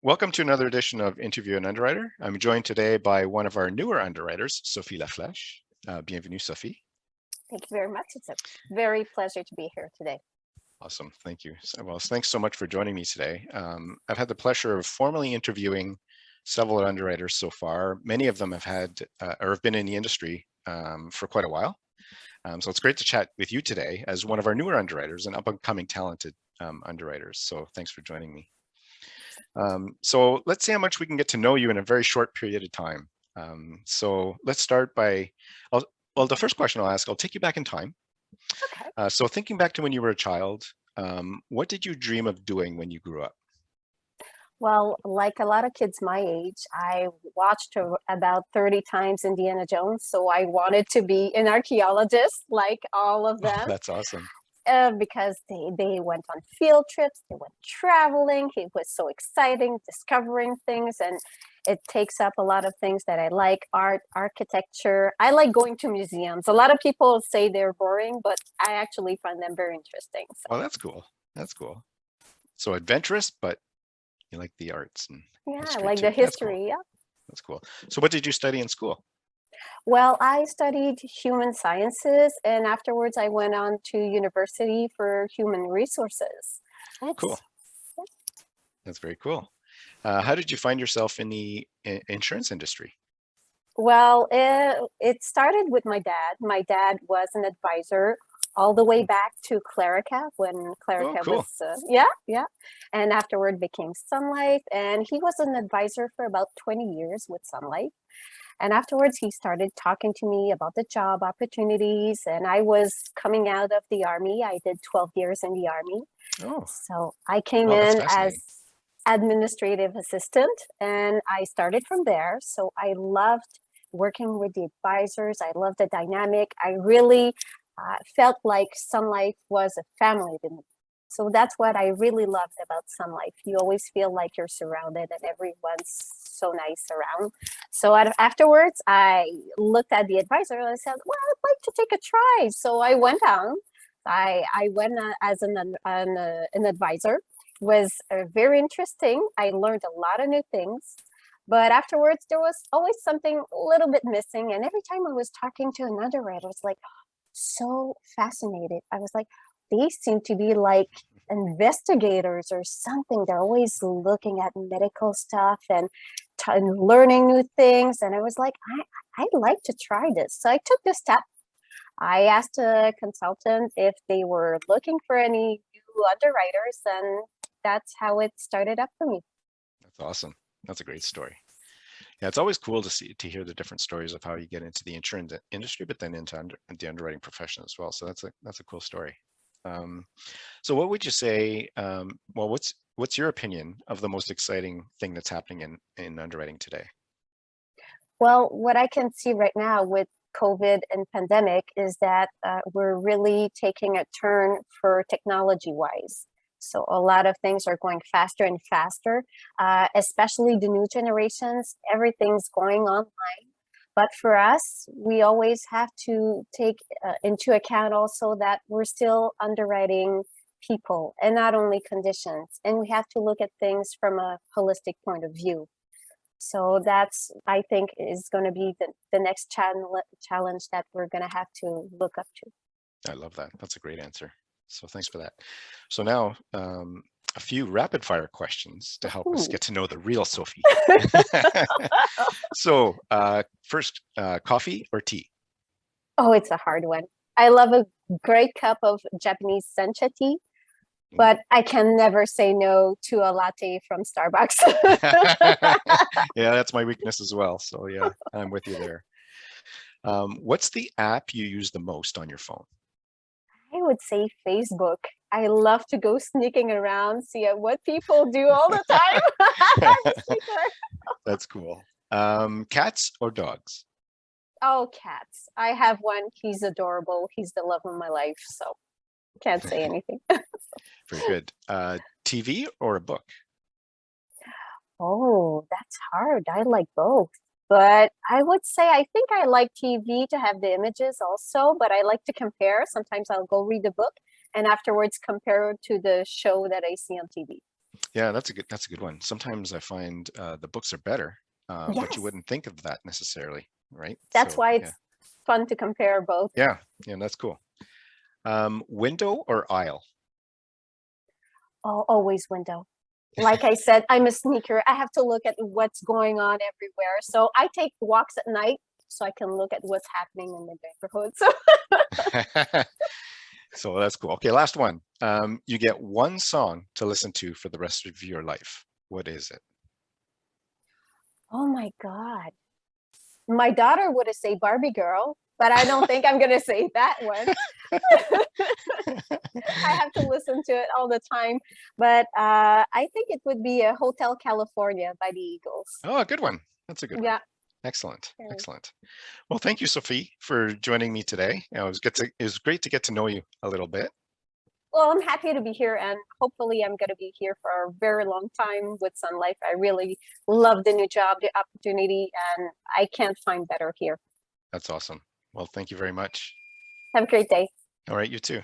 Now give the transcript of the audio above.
Welcome to another edition of Interview an Underwriter. I'm joined today by one of our newer underwriters, Sophie Laflèche. Bienvenue, Sophie. Thank you very much. It's a very pleasure to be here today. Awesome, thank you. Well, thanks so much for joining me today. I've had the pleasure of formally interviewing several underwriters so far. Many of them have had or have been in the industry for quite a while. So it's great to chat with you today as one of our newer underwriters and up-and-coming talented underwriters. So thanks for joining me. So let's see how much we can get to know you in a very short period of time. So let's start by, well, the first question I'll ask, I'll take you back in time. Okay. So thinking back to when you were a child, what did you dream of doing when you grew up? Well, like a lot of kids my age, I watched about 30 times Indiana Jones. So I wanted to be an archaeologist like all of Oh, them. that's awesome. Because they went on field trips, they went traveling. It was so exciting, discovering things, and it takes up a lot of things that I like: art, architecture. I like going to museums. A lot of people say they're boring, but I actually find them very interesting. Well, that's cool. That's cool. So adventurous, but you like the arts and Yeah, I history like the too. That's cool. history. Yeah. That's cool. So what did you study in school? Well, I studied human sciences, and afterwards I went on to university for human resources. Oh, cool. That's very cool. How did you find yourself in the insurance industry? Well, it started with my dad. My dad was an advisor all the way back to Clarica when Oh, Clarica was, cool. yeah. And afterward became Sun Life. And he was an advisor for about 20 years with Sun Life. And afterwards, he started talking to me about the job opportunities. And I was coming out of the Army. I did 12 years in the Army. Oh, So I came wow, that's in as fascinating. administrative assistant and I started from there. So I loved working with the advisors. I loved the dynamic. I really felt like Sun Life was a family to me. So that's what I really loved about Sun Life. You always feel like you're surrounded and everyone's so nice around. So afterwards, I looked at the advisor and I said, well, I'd like to take a try. So I went down. I went as an advisor. Was very interesting. I learned a lot of new things. But afterwards, there was always something a little bit missing. And every time I was talking to an underwriter, I was like so fascinated. I was like, they seem to be like investigators or something. They're always looking at medical stuff and learning new things. And I was like, I'd like to try this. So I took this step. I asked a consultant if they were looking for any new underwriters, and that's how it started up for me. That's awesome. That's a great story. Yeah, it's always cool to hear the different stories of how you get into the insurance industry, but then into the underwriting profession as well. So that's a cool story. So what would you say? Well, what's your opinion of the most exciting thing that's happening in underwriting today? Well, what I can see right now with COVID and pandemic is that we're really taking a turn for technology wise. So a lot of things are going faster and faster, especially the new generations. Everything's going online. But for us, we always have to take into account also that we're still underwriting people and not only conditions. And we have to look at things from a holistic point of view. So that's, I think, is going to be the next challenge that we're going to have to look up to. I love that. That's a great answer. So thanks for that. So now a few rapid fire questions to help us Ooh. get to know the real Sophie. So first, coffee or tea? Oh, it's a hard one. I love a great cup of Japanese sencha tea, but I can never say no to a latte from Starbucks. Yeah, that's my weakness as well. So yeah, I'm with you there. What's the app you use the most on your phone? I would say Facebook. I love to go sneaking around, see what people do all the time. I'm a sneaker. That's cool. Cats or dogs? Oh, cats. I have one. He's adorable. He's the love of my life. So can't say anything. Very good. TV or a book? Oh, that's hard. I like both. But I would say I think I like TV to have the images also, but I like to compare. Sometimes I'll go read the book and afterwards compare it to the show that I see on TV. Yeah, that's a good one. Sometimes I find the books are better, but you Yes, wouldn't think of that necessarily, right? that's So why yeah, it's fun to compare both. yeah, yeah, that's cool. Window or aisle? Oh, always window. Like I said, I'm a sneaker. I have to look at what's going on everywhere. So I take walks at night so I can look at what's happening in the neighborhood. So, So that's cool. Okay, last one. You get one song to listen to for the rest of your life. What is it? oh my God. My daughter would have said Barbie girl, but I don't think I'm going to say that one. I have to listen to it all the time. But I think it would be a Hotel California by the Eagles. Oh, a good one. That's a good one. Yeah. Excellent. Excellent. Well, thank you, Sophie, for joining me today. It was great to get to know you a little bit. Well, I'm happy to be here, and hopefully, I'm going to be here for a very long time with Sun Life. I really love the new job, the opportunity, and I can't find better here. That's awesome. Well, thank you very much. Have a great day. All right, you too.